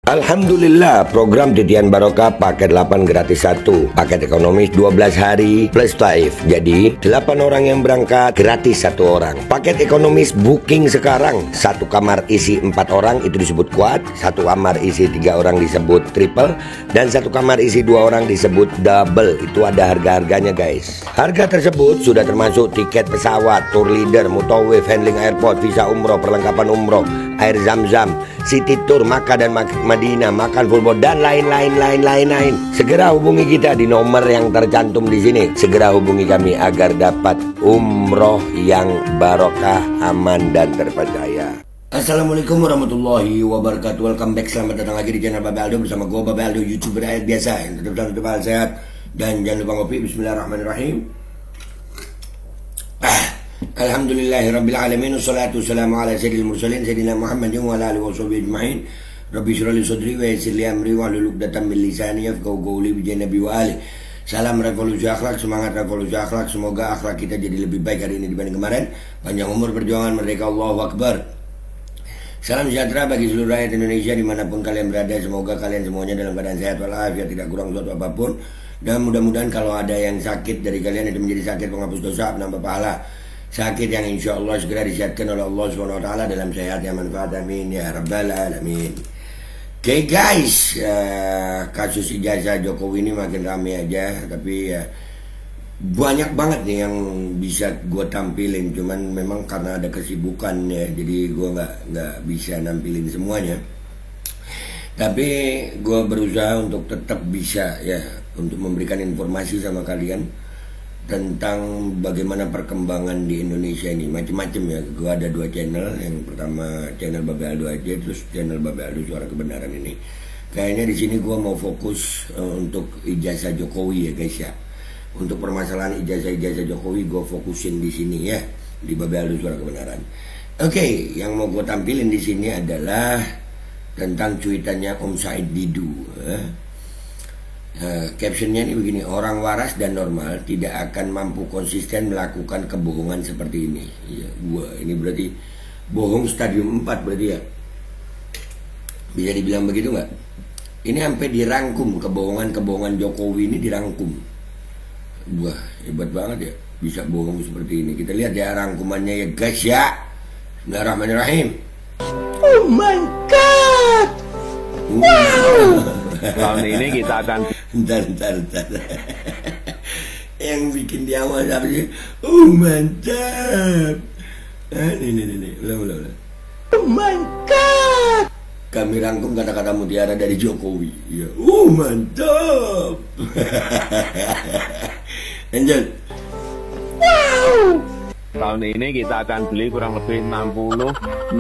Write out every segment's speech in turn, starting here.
Alhamdulillah, program Titian Barokah paket 8 gratis 1, paket ekonomis 12 hari plus taif. Jadi 8 orang yang berangkat gratis 1 orang. Paket ekonomis booking sekarang, 1 kamar isi 4 orang itu disebut quad, 1 kamar isi 3 orang disebut triple, dan 1 kamar isi 2 orang disebut double. Itu ada harga-harganya guys. Harga tersebut sudah termasuk tiket pesawat, tour leader, mutawif, handling airport, visa umroh, perlengkapan umroh, air zam-zam, city tour, Makkah dan Madinah, makan full board, dan lain-lain. Segera hubungi kita di nomor yang tercantum di sini. Segera hubungi kami agar dapat umroh yang barokah, aman dan terpercaya. Assalamualaikum warahmatullahi wabarakatuh. Welcome back, selamat datang lagi di channel Babe Aldo bersama gue Babe Aldo, YouTuber rakyat biasa yang tetap sehat dan jangan lupa ngopi. Bismillahirrahmanirrahim. Alhamdulillahirrabbilalamin. Wassalatu wassalamu ala sayyidil mursalin Sayyidina Muhammadin wa ala alihi wa sahbihi ajma'in. Rabbi shrah li sadri wa yassir li amri wahlul 'uqdatam min lisani yafqahu qawli bi nabi wa ali. Salam revolusi akhlak, semangat revolusi akhlak. Semoga akhlak kita jadi lebih baik hari ini dibanding kemarin. Panjang umur, perjuangan, merdeka, Allahu Akbar. Salam sejahtera bagi seluruh rakyat Indonesia dimanapun kalian berada. Semoga kalian semuanya dalam keadaan sehat walafiat, tidak kurang suatu apapun. Dan mudah-mudahan kalau ada yang sakit dari kalian itu menjadi sakit penghapus dosa, penambah pahala. Sakit yang insya Allah segera disehatkan oleh Allah SWT dalam sehat yang manfaat, amin ya rabbal alamin. Oke guys, kasus ijazah Jokowi ini makin rame aja, tapi banyak banget nih yang bisa gue tampilin, cuman memang karena ada kesibukan ya, jadi gue nggak bisa nampilin semuanya. Tapi gue berusaha untuk tetap bisa ya, untuk memberikan informasi sama kalian tentang bagaimana perkembangan di Indonesia ini, macam-macam ya. Gue ada 2 channel, yang pertama channel Babe Aldo aja, terus channel Babe Aldo Suara Kebenaran ini. Kayaknya di sini gue mau fokus untuk ijazah Jokowi ya guys ya. Untuk permasalahan ijazah Jokowi gue fokusin di sini ya, di Babe Aldo Suara Kebenaran. Oke, yang mau gue tampilin di sini adalah tentang cuitannya Om Said Didu. Captionnya ini begini: orang waras dan normal tidak akan mampu konsisten melakukan kebohongan seperti ini. Ya, ini berarti bohong stadium 4 berarti ya. Bisa dibilang begitu nggak? Ini sampai dirangkum, kebohongan Jokowi ini dirangkum. Wah, hebat banget ya, bisa bohong seperti ini. Kita lihat ya rangkumannya ya guys ya. Bismillahirrahmanirrahim. Oh my god. Wow. Tahun ini kita akan Bentar. Yang bikin di awal apa sih? Oh mantap. Ini ulang. Oh my god. Kami rangkum kata-kata mutiara dari Jokowi ya. Oh mantap. Lanjut. Wow. tahun ini kita akan beli kurang lebih 60.000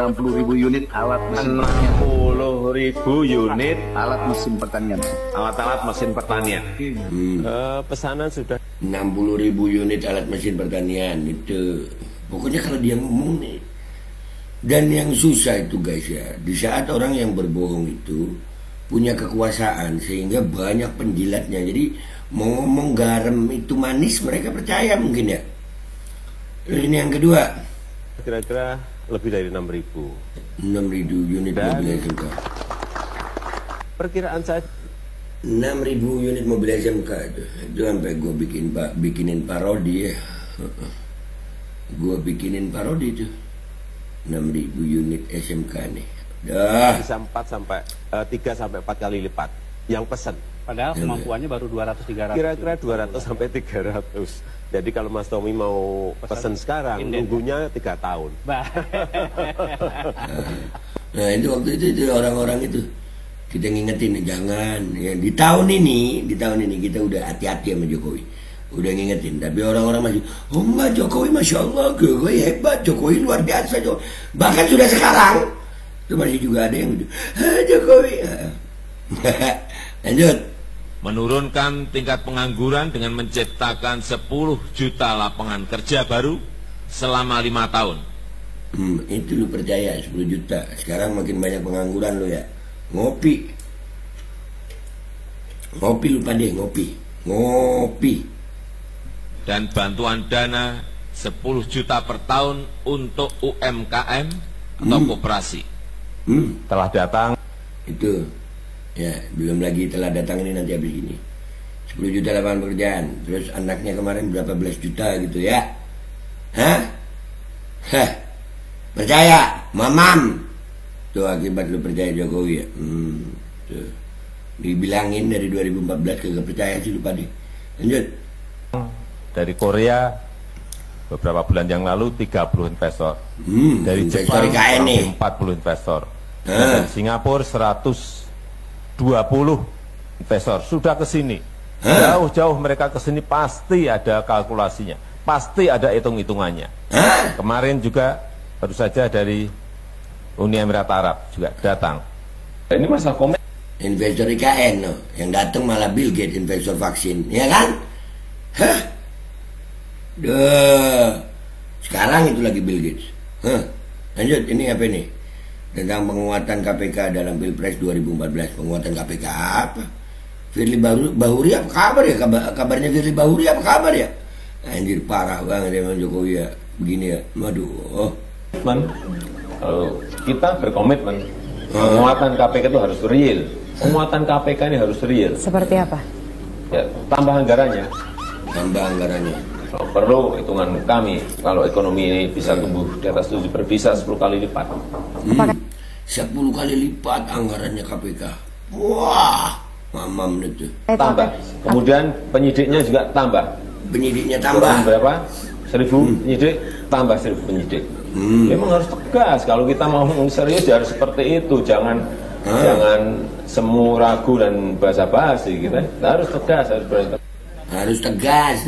unit alat mesin 60.000 unit alat mesin pertanian. alat-alat mesin pertanian. Pesanan sudah 60.000 unit alat mesin pertanian itu. Pokoknya kalau dia ngomong nih. Dan yang susah itu guys ya, di saat orang yang berbohong itu punya kekuasaan sehingga banyak penjilatnya. Jadi mau ngomong garam itu manis mereka percaya mungkin ya. Ini yang kedua, kira-kira lebih dari 6.000 unit Dan mobil SMK. perkiraan saya 6.000 unit mobil SMK itu sampai gue bikinin parodi ya. Gue bikinin parodi itu 6.000 unit SMK nih. Dah. bisa 3 sampai 4 kali lipat yang pesan. Padahal kemampuannya baru 200-300. Kira-kira 200 sampai 300. Jadi kalau Mas Tommy mau pesan sekarang, nunggunya 3 tahun. Nah itu waktu itu orang-orang itu kita ngingetin jangan ya, di tahun ini kita udah hati-hati sama Jokowi, udah ngingetin. Tapi orang-orang masih oh enggak, Jokowi masya Allah, Jokowi hebat, Jokowi luar biasa, Jokowi. Bahkan sudah sekarang itu masih juga ada yang gitu Jokowi. Lanjut. Menurunkan tingkat pengangguran dengan menciptakan 10 juta lapangan kerja baru selama 5 tahun. Itu lu percaya 10 juta. Sekarang makin banyak pengangguran lu ya. Ngopi lu pada ngopi. Dan bantuan dana 10 juta per tahun untuk UMKM atau koperasi. Telah datang Itu Ya, belum lagi telah datang ini nanti habis ini. 10 juta lapangan pekerjaan. Terus anaknya kemarin berapa belas juta gitu ya. Hah? Hah? Percaya? Mamam. Tuh akibat lu percaya Jokowi ya. Tuh. Dibilangin dari 2014 kagak percaya sih lu pada. Lanjut. Dari Korea beberapa bulan yang lalu 30 investor. Dari investor Jepang IKN nih. 40 investor. Dari Singapura 120 investor sudah ke sini. Jauh-jauh mereka ke sini pasti ada kalkulasinya, pasti ada hitung-hitungannya. Kemarin juga baru saja dari Uni Emirat Arab juga datang. Ini masalah komen. Investor IKN no. Yang datang malah Bill Gates investor vaksin, ya kan? Hah? Sekarang itu lagi Bill Gates. Lanjut, ini apa nih? Tentang penguatan KPK dalam Pilpres 2014. Penguatan KPK apa? Firly Bahuri apa kabar ya? Kabarnya Firly Bahuri apa kabar ya? Anjir parah banget emang Jokowi ya. Begini ya. Waduh. Kalau kita berkomitmen penguatan KPK itu harus real. Penguatan KPK ini harus real. Seperti apa? Ya, tambah anggarannya. Tambah anggarannya. Kalau perlu hitungan kami, kalau ekonomi ini bisa tumbuh di atas 7 bisa 10 kali lipat. 10 kali lipat anggarannya KPK. Wah, mamam itu. Tambah. Kemudian penyidiknya juga tambah. Penyidiknya tambah. Berapa? 1000 penyidik, tambah 1000 penyidik. Memang harus tegas. Kalau kita mau serius ya harus seperti itu. Jangan semu ragu dan basa-basi. Kita harus tegas, harus berani. Harus tegas,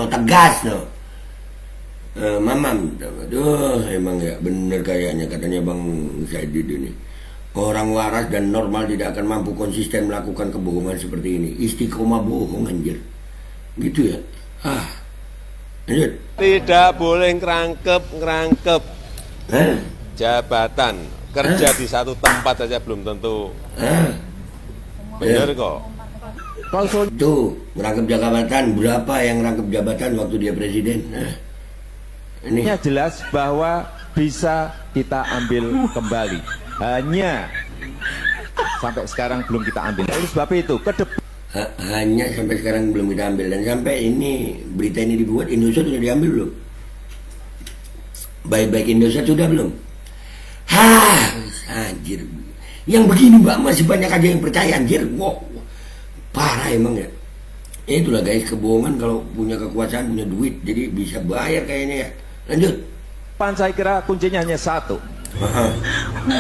tegas no. Mamam, aduh emang ya bener kayaknya katanya Bang Saidid ini. Orang waras dan normal tidak akan mampu konsisten melakukan kebohongan seperti ini. Istiqomah bohong anjir. Gitu ya. Lanjut. Tidak boleh ngerangkep jabatan. Kerja di satu tempat saja belum tentu bener kok. Tuh, merangkap jabatan, berapa yang merangkap jabatan waktu dia presiden? Ini jelas bahwa bisa kita ambil kembali. Hanya sampai sekarang belum kita ambil. Oleh sebab itu, ke depan hanya sampai sekarang belum kita ambil. Dan sampai ini berita ini dibuat, Indonesia sudah diambil belum? Baik-baik Indonesia sudah belum? Anjir. Yang begini Mbak masih banyak aja yang percaya anjir. Wow. Parah emang ya. Itulah guys, kebohongan kalau punya kekuasaan, punya duit, jadi bisa bayar kayaknya ya. Lanjut. saya kira kuncinya hanya satu,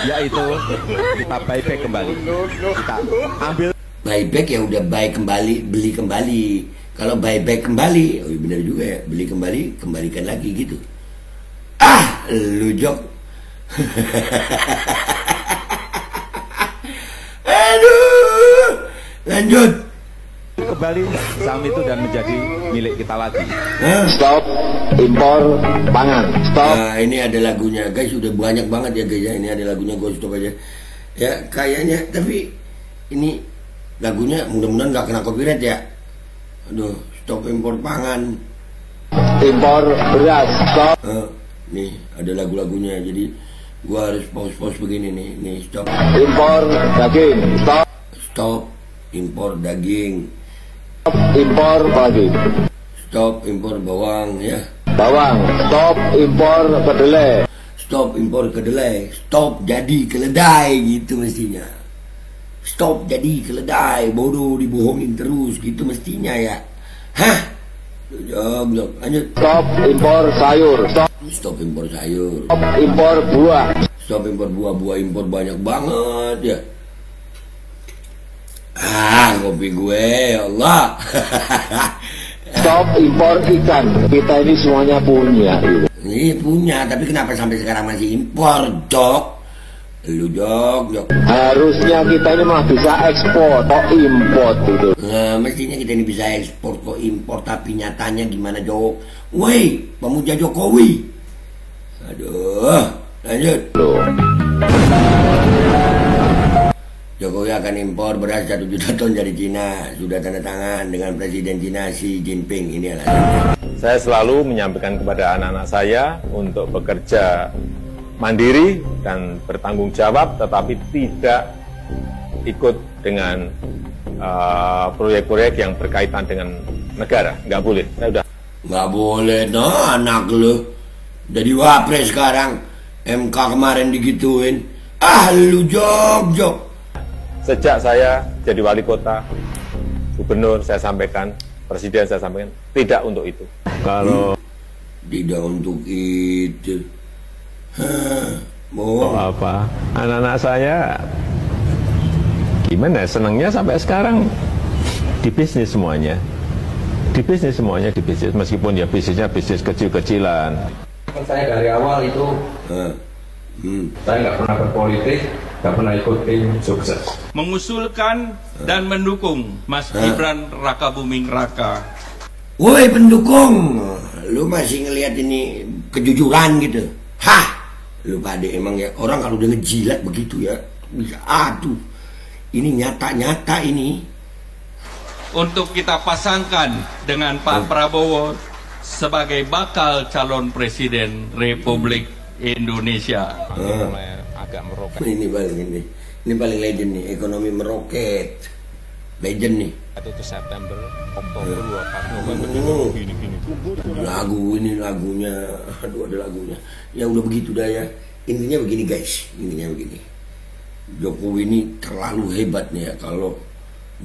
yaitu kita buyback kembali. Kita ambil Buyback ya udah buy kembali, beli kembali. Kalau buyback kembali, oh iya benar juga ya, beli kembali, kembalikan lagi gitu. Lu Jok. Aduh. Lanjut. Kembali saham itu dan menjadi milik kita lagi. Stop impor pangan. Stop. Nah, ini ada lagunya guys, udah banyak banget ya guys ya. Ini ada lagunya, gue stop aja. Ya kayaknya, tapi ini lagunya mudah-mudahan nggak kena copyright ya. Aduh, stop impor pangan. Impor beras. Stop. Nih ada lagu-lagunya, jadi gua harus pause begini nih. Nih stop. Impor daging. Stop. Stop impor daging. Stop impor daging. Stop impor bawang ya. Bawang. Stop impor kedelai. Stop impor kedelai. Stop jadi keledai gitu mestinya. Stop jadi keledai. Bodoh dibohongin terus gitu mestinya ya. Jog. Lanjut. Stop impor sayur. Stop impor sayur. Stop impor buah. Stop impor buah. Buah impor banyak banget ya. Kopi gue, ya Allah. Stop impor ikan. Kita ini semuanya punya. Ini punya, tapi kenapa sampai sekarang masih impor, Jok? Lu Jok. Harusnya kita ini mah bisa ekspor, kok import gitu. Nah, mestinya kita ini bisa ekspor kok impor, tapi nyatanya gimana, Jok? Woi, pemuja Jokowi. Aduh, lanjut. Jokowi akan impor beras 1 juta ton dari Cina. Sudah tanda tangan dengan Presiden Cina Xi Jinping. Ini alasannya. Saya selalu menyampaikan kepada anak-anak saya untuk bekerja mandiri dan bertanggung jawab, tetapi tidak ikut dengan proyek-proyek yang berkaitan dengan negara. Nggak boleh. Saya udah. Nggak boleh, no anak lu. Jadi wapres sekarang. MK kemarin digituin. Lu jog-jog. Sejak saya jadi wali kota, gubernur saya sampaikan, presiden saya sampaikan, tidak untuk itu. Kalau tidak untuk itu. apa? Anak-anak saya gimana? Senangnya sampai sekarang di bisnis semuanya. Di bisnis semuanya di bisnis, meskipun ya bisnisnya bisnis kecil-kecilan. Saya dari awal itu saya nggak pernah berpolitik, nggak pernah ikut tim sukses. Mengusulkan dan mendukung Mas Gibran Rakabuming Raka. Woi pendukung, lu masih ngelihat ini kejujuran gitu? Hah, lu pada emang ya orang kalau udah ngejilat begitu ya bisa aduh. Ini nyata-nyata ini. Untuk kita pasangkan dengan Pak Prabowo sebagai bakal calon presiden Republik Indonesia. Agak meroket. Ini paling legend nih, ekonomi meroket. Legend nih. Itu September, Oktober, November, gini. Lagunya, aduh ada lagunya. Ya udah begitu dah ya. Intinya begini guys, Jokowi ini terlalu hebat nih ya. Kalau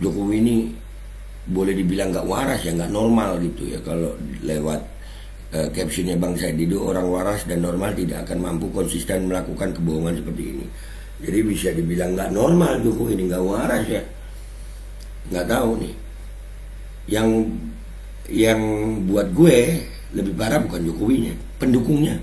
Jokowi ini boleh dibilang nggak waras ya, nggak normal gitu ya. Kalau lewat captionnya Bang Saidido, orang waras dan normal tidak akan mampu konsisten melakukan kebohongan seperti ini. Jadi bisa dibilang nggak normal Jokowi ini, nggak waras ya. Nggak tahu nih. Yang buat gue lebih parah bukan Jokowinya, pendukungnya.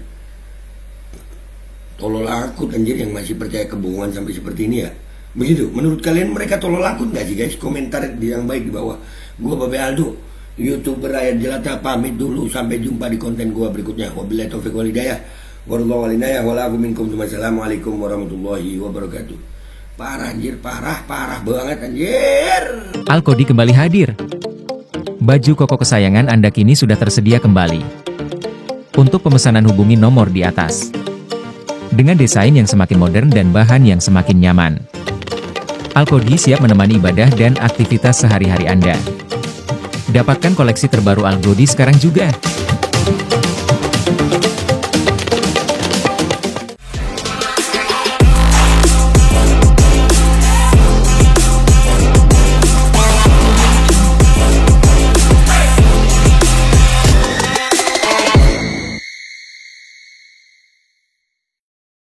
Tolol akut anjir yang masih percaya kebohongan sampai seperti ini ya. Begitu. Menurut kalian mereka tolol akut nggak sih guys? Komentar yang baik di bawah. Gue Babe Aldo, YouTuber rakyat jelata, pamit dulu. Sampai jumpa di konten gue berikutnya. Wabillahi taufiq wal hidayah. Wallahu a'lam walakum minkum. Wassalamualaikum warahmatullahi wabarakatuh. Parah anjir, parah banget anjir. Alkodi kembali hadir. Baju koko kesayangan Anda kini sudah tersedia kembali. Untuk pemesanan hubungi nomor di atas. Dengan desain yang semakin modern dan bahan yang semakin nyaman. Alkodi siap menemani ibadah dan aktivitas sehari-hari Anda. Dapatkan koleksi terbaru Alkodi sekarang juga.